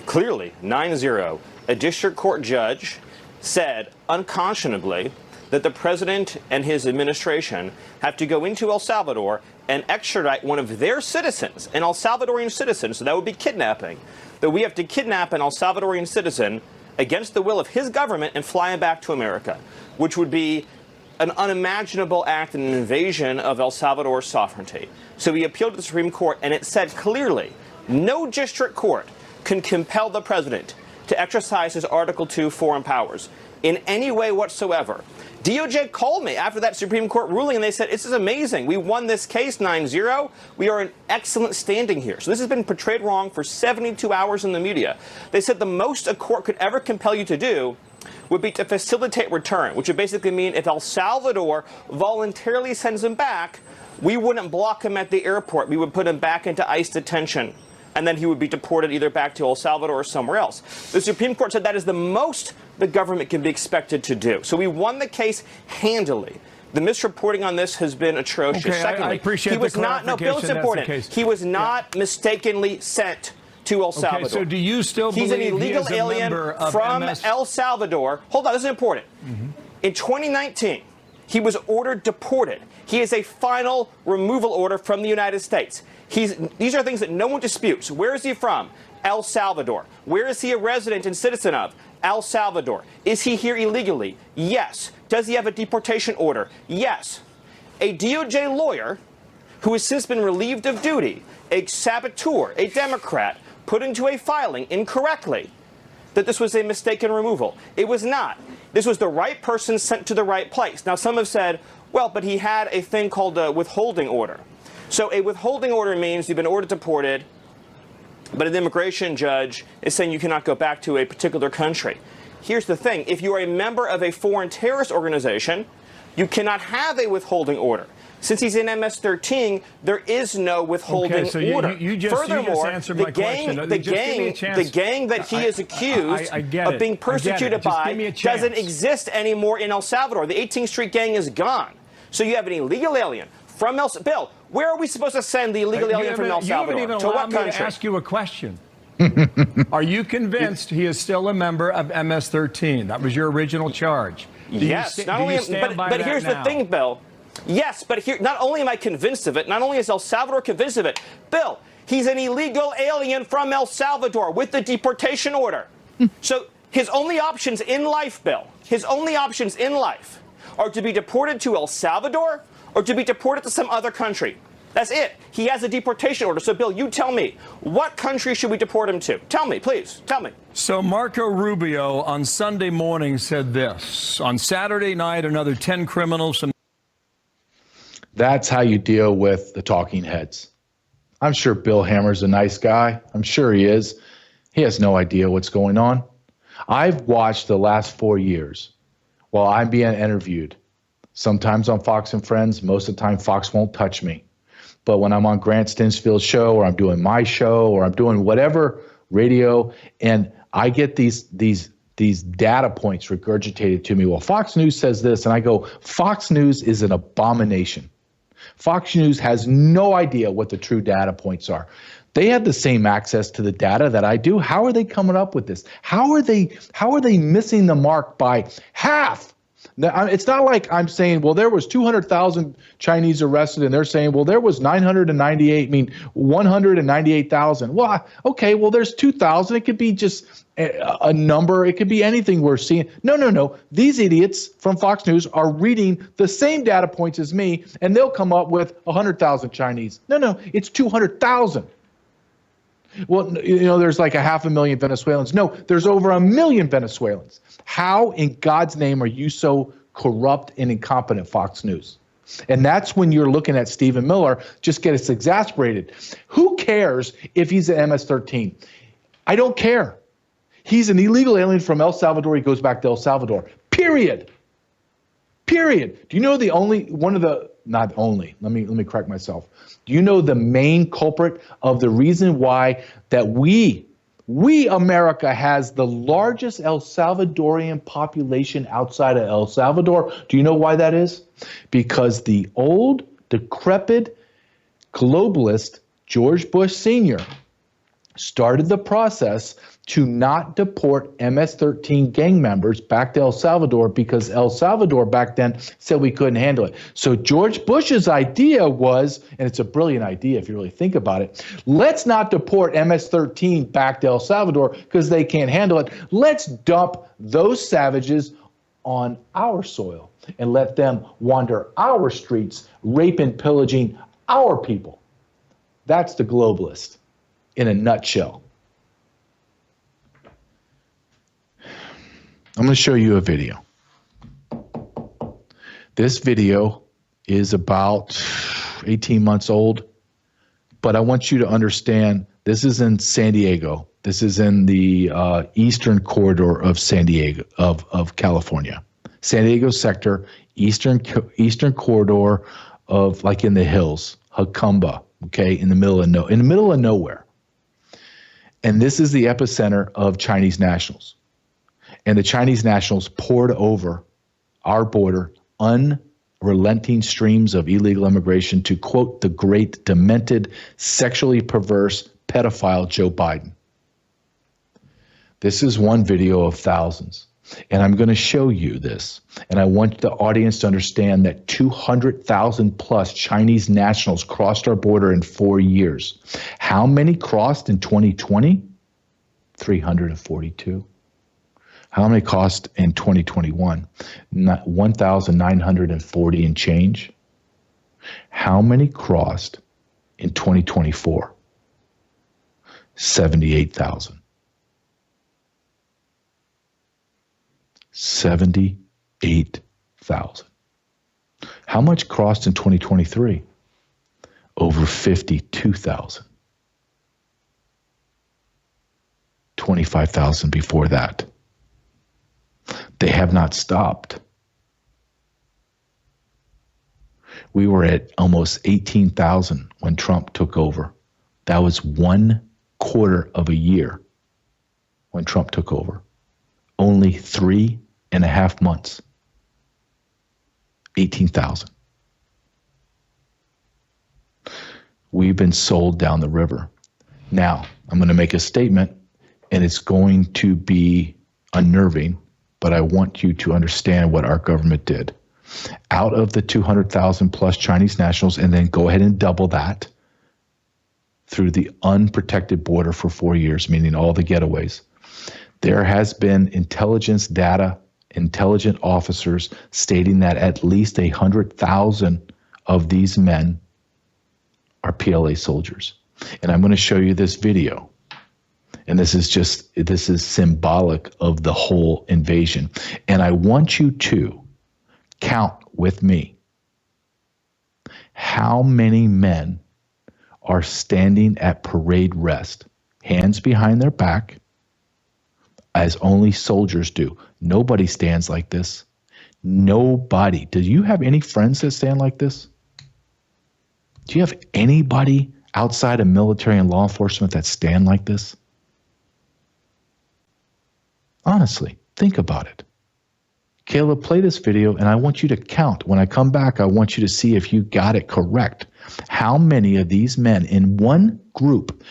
Speaker 7: clearly, 9-0. A district court judge said unconscionably that the president and his administration have to go into El Salvador and extradite one of their citizens, an El Salvadorian citizen, so that would be kidnapping, that we have to kidnap an El Salvadorian citizen against the will of his government and fly him back to America, which would be an unimaginable act and an invasion of El Salvador's sovereignty. So we appealed to the Supreme Court, and it said clearly, no district court can compel the president to exercise his Article 2 foreign powers in any way whatsoever. DOJ called me after that Supreme Court ruling, and they said, this is amazing. We won this case 9-0. We are in excellent standing here. So this has been portrayed wrong for 72 hours in the media. They said the most a court could ever compel you to do would be to facilitate return, which would basically mean if El Salvador voluntarily sends him back, we wouldn't block him at the airport. We would put him back into ICE detention, and then he would be deported either back to El Salvador or somewhere else. The Supreme Court said that is the most the government can be expected to do. So we won the case handily. The misreporting on this has been atrocious.
Speaker 16: Okay,
Speaker 7: Secondly,
Speaker 16: I appreciate
Speaker 7: he was
Speaker 16: the
Speaker 7: not, no, Bill, it's important. He was not mistakenly sent to El Salvador.
Speaker 16: Okay, so do you still
Speaker 7: He's
Speaker 16: believe
Speaker 7: an illegal
Speaker 16: he is a
Speaker 7: alien
Speaker 16: member of
Speaker 7: from
Speaker 16: MS?
Speaker 7: El Salvador. Hold on, this is important. In 2019, he was ordered deported. He has a final removal order from the United States. These are things that no one disputes. Where is he from? El Salvador. Where is he a resident and citizen of? El Salvador. Is he here illegally? Yes. Does he have a deportation order? Yes. A DOJ lawyer who has since been relieved of duty, a saboteur, a Democrat, put into a filing incorrectly that this was a mistaken removal. It was not. This was the right person sent to the right place. Now, some have said, well, but he had a thing called a withholding order. So a withholding order means you've been ordered deported, but an immigration judge is saying you cannot go back to a particular country. Here's the thing. If you are a member of a foreign terrorist organization, you cannot have a withholding order. Since he's in MS-13, there is no withholding order. Furthermore, the gang that he is accused of being persecuted by doesn't exist anymore in El Salvador. The 18th Street gang is gone. So you have an illegal alien from El Salvador. Bill, where are we supposed to send the illegal alien from El Salvador?
Speaker 16: You haven't even
Speaker 7: to
Speaker 16: allowed
Speaker 7: what
Speaker 16: me
Speaker 7: country?
Speaker 16: to ask you a question. Are you convinced he is still a member of MS-13? That was your original charge.
Speaker 7: Yes. But here's the thing, Bill. Yes, but here, not only am I convinced of it, not only is El Salvador convinced of it, Bill, he's an illegal alien from El Salvador with the deportation order. So his only options in life, Bill, his only options in life are to be deported to El Salvador or to be deported to some other country. That's it. He has a deportation order. So, Bill, you tell me, what country should we deport him to? Tell me, please. Tell me.
Speaker 16: So Marco Rubio on Sunday morning said this. On Saturday night, another 10 criminals from...
Speaker 15: That's how you deal with the talking heads. I'm sure Bill Hammer's a nice guy. I'm sure he is. He has no idea what's going on. I've watched the last 4 years while I'm being interviewed. Sometimes on Fox and Friends. Most of the time, Fox won't touch me. But when I'm on Grant Stinsfield's show or I'm doing my show or I'm doing whatever radio and I get these data points regurgitated to me. Well, Fox News says this, and I go, Fox News is an abomination. Fox News has no idea what the true data points are. They have the same access to the data that I do. How are they coming up with this? How are they missing the mark by half? Now, it's not like I'm saying, well, there was 200,000 Chinese arrested, and they're saying, well, there was 198,000. Well, okay, well, there's 2,000. It could be just a number. It could be anything we're seeing. No. These idiots from Fox News are reading the same data points as me, and they'll come up with 100,000 Chinese. No, it's 200,000. Well, there's like 500,000 Venezuelans. No, there's over 1 million Venezuelans. How in God's name are you so corrupt and incompetent, Fox News? And that's when you're looking at Stephen Miller just get us exasperated. Who cares if he's an MS-13? I don't care. He's an illegal alien from El Salvador. He goes back to El Salvador. Period. Do you know not only, let me correct myself. Do you know the main culprit of the reason why that we America has the largest El Salvadorian population outside of El Salvador? Do you know why that is? Because the old, decrepit globalist George Bush Sr. started the process to not deport MS-13 gang members back to El Salvador because El Salvador back then said we couldn't handle it. So George Bush's idea was, and it's a brilliant idea if you really think about it, let's not deport MS-13 back to El Salvador because they can't handle it. Let's dump those savages on our soil and let them wander our streets, rape and pillaging our people. That's the globalist in a nutshell. I'm going to show you a video. This video is about 18 months old, but I want you to understand this is in San Diego. This is in the eastern corridor of San Diego, of California. San Diego sector, eastern corridor of like in the hills, Jacumba, okay, in the middle of nowhere. And this is the epicenter of Chinese nationals. And the Chinese nationals poured over our border unrelenting streams of illegal immigration to, quote, the great, demented, sexually perverse pedophile Joe Biden. This is one video of thousands. And I'm going to show you this. And I want the audience to understand that 200,000 plus Chinese nationals crossed our border in 4 years. How many crossed in 2020? 342. How many crossed in 2021? 1,940 and change. How many crossed in 2024? 78,000. 78,000. How much crossed in 2023? Over 52,000. 25,000 before that. They have not stopped. We were at almost 18,000 when Trump took over. That was 1/4 of a year when Trump took over. Only 3.5 months. 18,000. We've been sold down the river. Now, I'm going to make a statement, and it's going to be unnerving, but I want you to understand what our government did. Out of the 200,000 plus Chinese nationals, and then go ahead and double that through the unprotected border for 4 years, meaning all the getaways, there has been intelligence data, intelligent officers stating that at least 100,000 of these men are PLA soldiers. And I'm going to show you this video. And this is symbolic of the whole invasion. And I want you to count with me how many men are standing at parade rest, hands behind their back, as only soldiers do. Nobody stands like this. Nobody. Do you have any friends that stand like this? Do you have anybody outside of military and law enforcement that stand like this? Honestly, think about it. Caleb, play this video, and I want you to count. When I come back, I want you to see if you got it correct. How many of these men in one group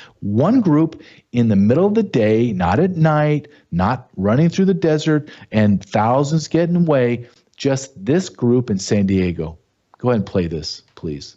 Speaker 15: in the middle of the day, not at night, not running through the desert, and thousands getting away, just this group in San Diego. Go ahead and play this, please.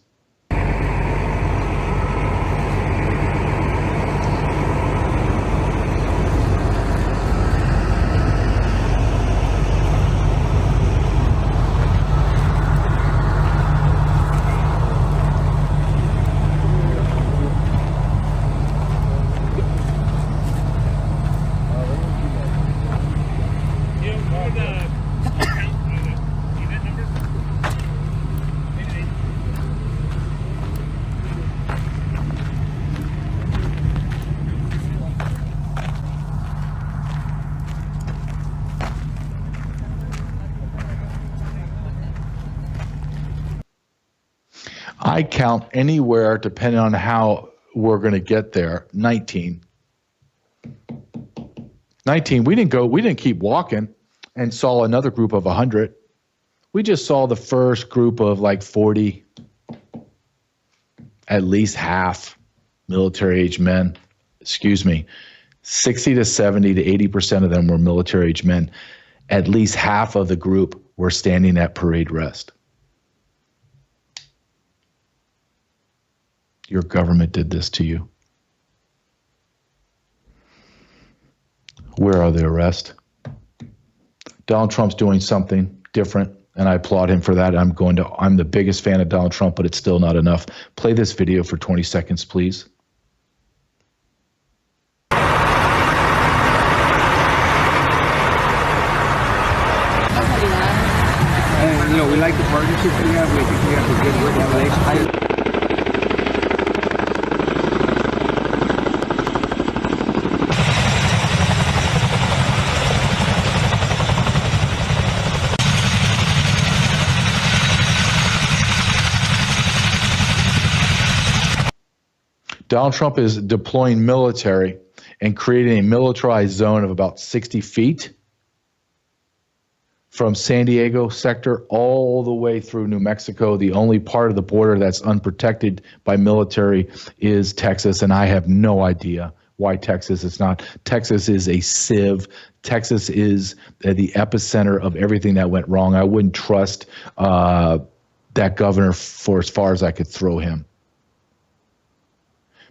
Speaker 15: I count anywhere, depending on how we're going to get there, 19. 19, we didn't keep walking and saw another group of 100. We just saw the first group of like 40, at least half military-age men. 60 to 70 to 80% of them were military-age men. At least half of the group were standing at parade rest. Your government did this to you. Where are the arrests? Donald Trump's doing something different, and I applaud him for that. I'm the biggest fan of Donald Trump, but it's still not enough. Play this video for 20 seconds, please.
Speaker 17: We like the partnership we have. We think we have a good working relationship.
Speaker 15: Donald Trump is deploying military and creating a militarized zone of about 60 feet from San Diego sector all the way through New Mexico. The only part of the border that's unprotected by military is Texas, and I have no idea why Texas is not. Texas is a sieve. Texas is the epicenter of everything that went wrong. I wouldn't trust that governor for as far as I could throw him.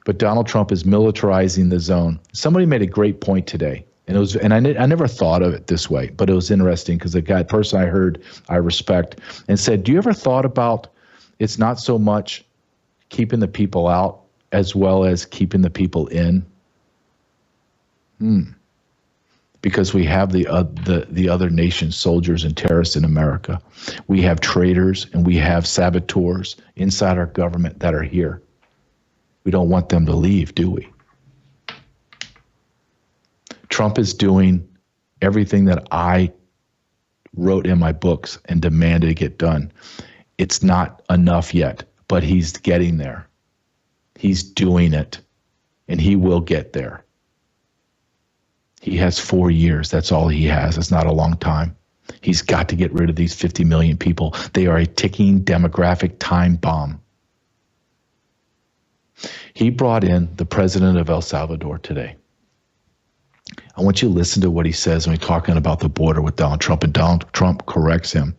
Speaker 15: But Donald Trump is militarizing the zone. Somebody made a great point today, and I never thought of it this way, but it was interesting because the person I heard I respect and said, "Do you ever thought about it's not so much keeping the people out as well as keeping the people in?" Because we have the other nation's soldiers and terrorists in America. We have traitors and we have saboteurs inside our government that are here. We don't want them to leave, do we? Trump is doing everything that I wrote in my books and demanded to get done. It's not enough yet, but he's getting there. He's doing it, and he will get there. He has 4 years. That's all he has. It's not a long time. He's got to get rid of these 50 million people. They are a ticking demographic time bomb. He brought in the president of El Salvador today. I want you to listen to what he says when he's talking about the border with Donald Trump, and Donald Trump corrects him.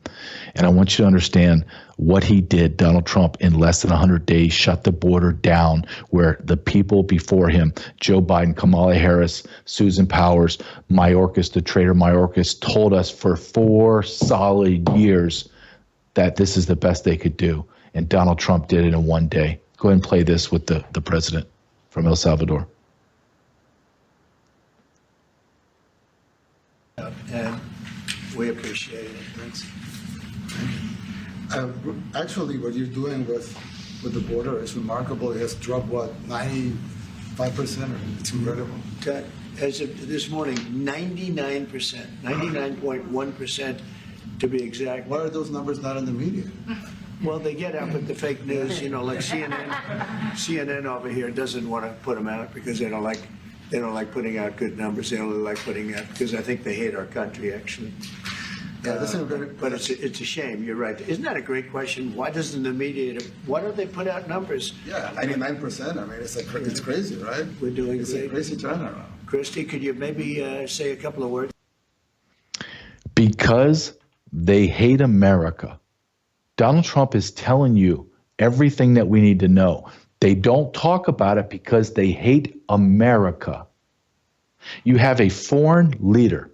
Speaker 15: And I want you to understand what he did. Donald Trump, in less than 100 days, shut the border down where the people before him, Joe Biden, Kamala Harris, Susan Powers, Mayorkas, the traitor Mayorkas, told us for 4 solid years that this is the best they could do. And Donald Trump did it in 1 day. Go ahead and play this with the president from El Salvador.
Speaker 18: And we appreciate it. Thanks.
Speaker 19: Actually, what you're doing with the border is remarkable. It has dropped, 95%? It's incredible.
Speaker 18: As of this morning, 99%, 99.1% to be exact.
Speaker 19: Why are those numbers not in the media?
Speaker 18: Well, they get out with the fake news, like CNN over here doesn't want to put them out because they don't like putting out good numbers. They only like putting out because I think they hate our country, actually. But it's a shame. You're right. Isn't that a great question? Why doesn't the media? Why don't they put out numbers?
Speaker 19: Yeah, 99%. I mean, it's crazy, right?
Speaker 18: We're doing
Speaker 19: it's
Speaker 18: great.
Speaker 19: A crazy turnaround.
Speaker 18: Christy, could you maybe say a couple of words?
Speaker 15: Because they hate America. Donald Trump is telling you everything that we need to know. They don't talk about it because they hate America. You have a foreign leader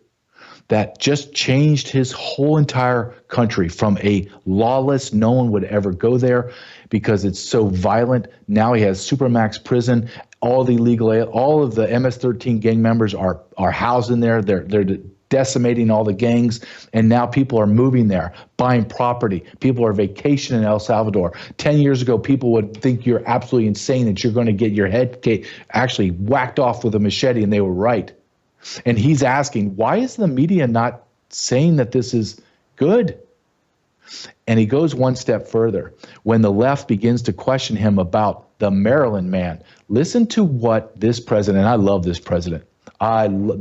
Speaker 15: that just changed his whole entire country from a lawless, no one would ever go there because it's so violent. Now he has Supermax prison. All of the MS-13 gang members are housed in there. They're decimating all the gangs, and now people are moving there, buying property. People are vacationing in El Salvador. 10 years ago, people would think you're absolutely insane that you're going to get your head actually whacked off with a machete, and they were right. And he's asking, why is the media not saying that this is good? And he goes one step further. When the left begins to question him about the Maryland man, listen to what this president, and I love this president,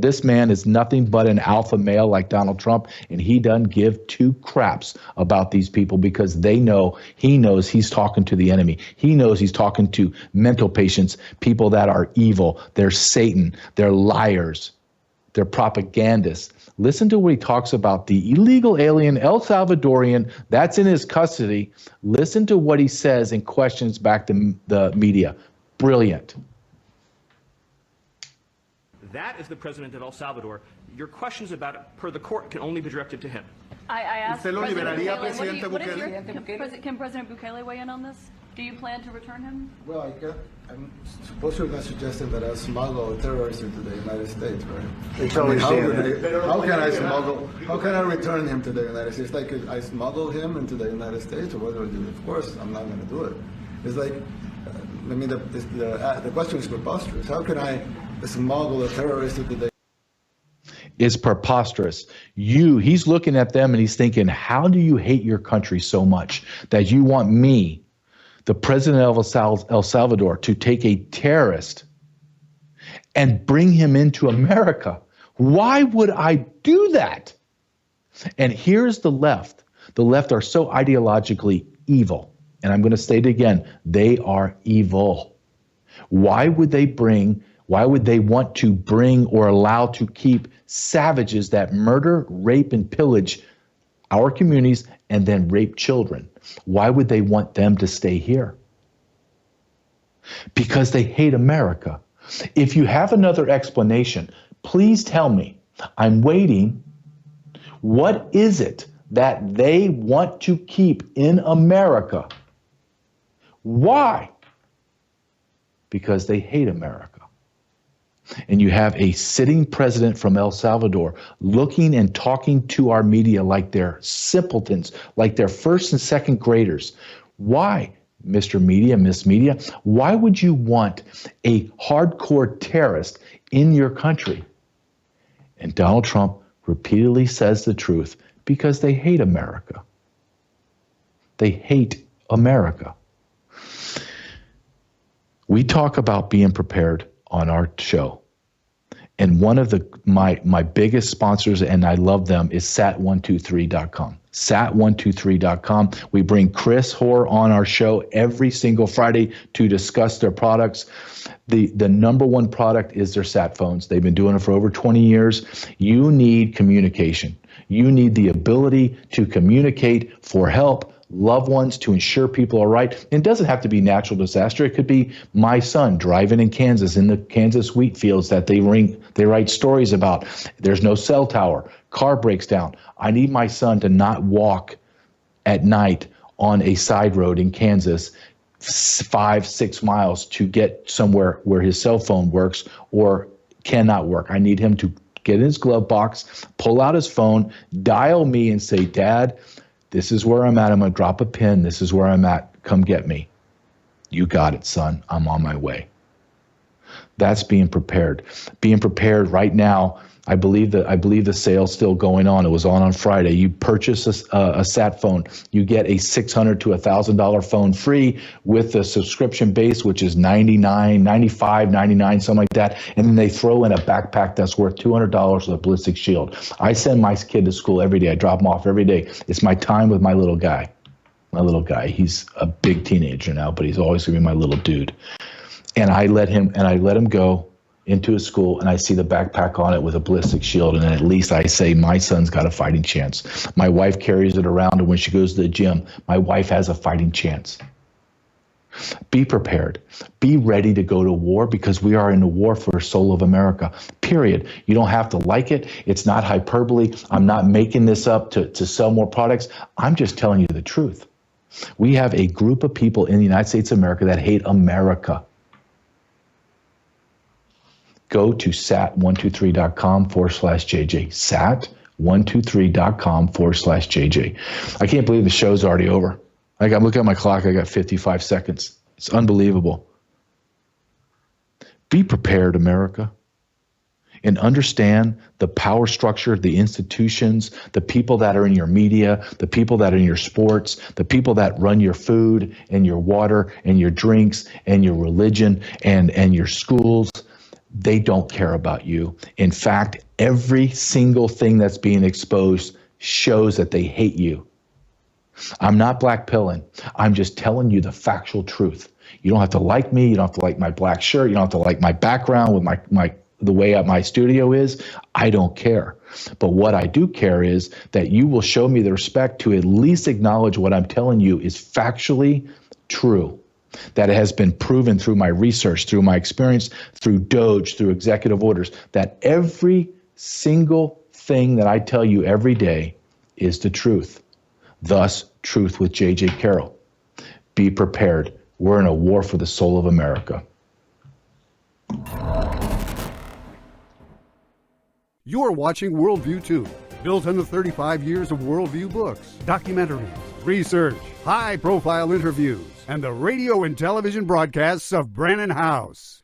Speaker 15: this man is nothing but an alpha male like Donald Trump, and he doesn't give 2 craps about these people because he knows he's talking to the enemy. He knows he's talking to mental patients, people that are evil. They're Satan. They're liars. They're propagandists. Listen to what he talks about the illegal alien El Salvadorian that's in his custody. Listen to what he says and questions back the media. Brilliant.
Speaker 7: That is the president of El Salvador. Your questions about it, per the court, can only be directed to him.
Speaker 20: I asked President
Speaker 19: Bukele,
Speaker 20: can President Bukele weigh in on this? Do you plan to return him?
Speaker 19: Well, I'm suppose you're not suggesting that I smuggle a terrorist into the United States, right?
Speaker 18: It's always
Speaker 19: how can I smuggle? How can I return him to the United States? Like, I smuggle him into the United States, or what do I do? Of course, I'm not going to do it. It's like, I mean, the question is preposterous. How can I smuggle a terrorist into the
Speaker 15: is preposterous. He's looking at them and he's thinking, how do you hate your country so much that you want me, the president of El Salvador, to take a terrorist and bring him into America? Why would I do that? And here's the left. The left are so ideologically evil. And I'm going to state it again. They are evil. Why would they bring Why would they want to bring or allow to keep savages that murder, rape, and pillage our communities and then rape children? Why would they want them to stay here? Because they hate America. If you have another explanation, please tell me. I'm waiting. What is it that they want to keep in America? Why? Because they hate America. And you have a sitting president from El Salvador looking and talking to our media like they're simpletons, like they're first and second graders. Why, Mr. Media, Miss Media? Why would you want a hardcore terrorist in your country? And Donald Trump repeatedly says the truth because they hate America. They hate America. We talk about being prepared on our show. And one of my biggest sponsors, and I love them, is sat123.com. Sat123.com. We bring Chris Hoare on our show every single Friday to discuss their products. The number one product is their sat phones. They've been doing it for over 20 years. You need communication. You need the ability to communicate for help, loved ones, to ensure people are right. And it doesn't have to be natural disaster. It could be my son driving in Kansas, in the Kansas wheat fields that they write stories about. There's no cell tower. Car breaks down. I need my son to not walk at night on a side road in Kansas 5-6 miles to get somewhere where his cell phone works or cannot work. I need him to get in his glove box, pull out his phone, dial me and say, Dad, this is where I'm at. I'm going to drop a pin. This is where I'm at. Come get me. You got it, son. I'm on my way. That's being prepared. Being prepared right now. I believe the sale's still going on. It was on Friday. You purchase a sat phone, you get a $600 to $1,000 phone free with the subscription base, which is $99, $95, $99, something like that. And then they throw in a backpack that's worth $200 with a ballistic shield. I send my kid to school every day. I drop him off every day. It's my time with my little guy. He's a big teenager now, but he's always gonna be my little dude. And I let him go into a school, and I see the backpack on it with a ballistic shield, and then at least I say my son's got a fighting chance. My wife carries it around, and when she goes to the gym, my wife has a fighting chance. Be prepared. Be ready to go to war, because we are in a war for the soul of America, period. You don't have to like it. It's not hyperbole. I'm not making this up to sell more products. I'm just telling you the truth. We have a group of people in the United States of America that hate America. Go to sat123.com/JJ. Sat123.com/JJ. I can't believe the show's already over. Like, I'm looking at my clock, I got 55 seconds. It's unbelievable. Be prepared, America, and understand the power structure, the institutions, the people that are in your media, the people that are in your sports, the people that run your food and your water and your drinks and your religion and your schools. They don't care about you. In fact, every single thing that's being exposed shows that they hate you. I'm not blackpilling. I'm just telling you the factual truth. You don't have to like me. You don't have to like my black shirt. You don't have to like my background with the way my studio is. I don't care. But what I do care is that you will show me the respect to at least acknowledge what I'm telling you is factually true. That it has been proven through my research, through my experience, through Doge, through executive orders, that every single thing that I tell you every day is the truth. Thus, Truth with J.J. Carrell. Be prepared. We're in a war for the soul of America.
Speaker 1: You're watching Worldview 2, built on the 35 years of Worldview books, documentaries, research, high-profile interviews, and the radio and television broadcasts of Brannon House.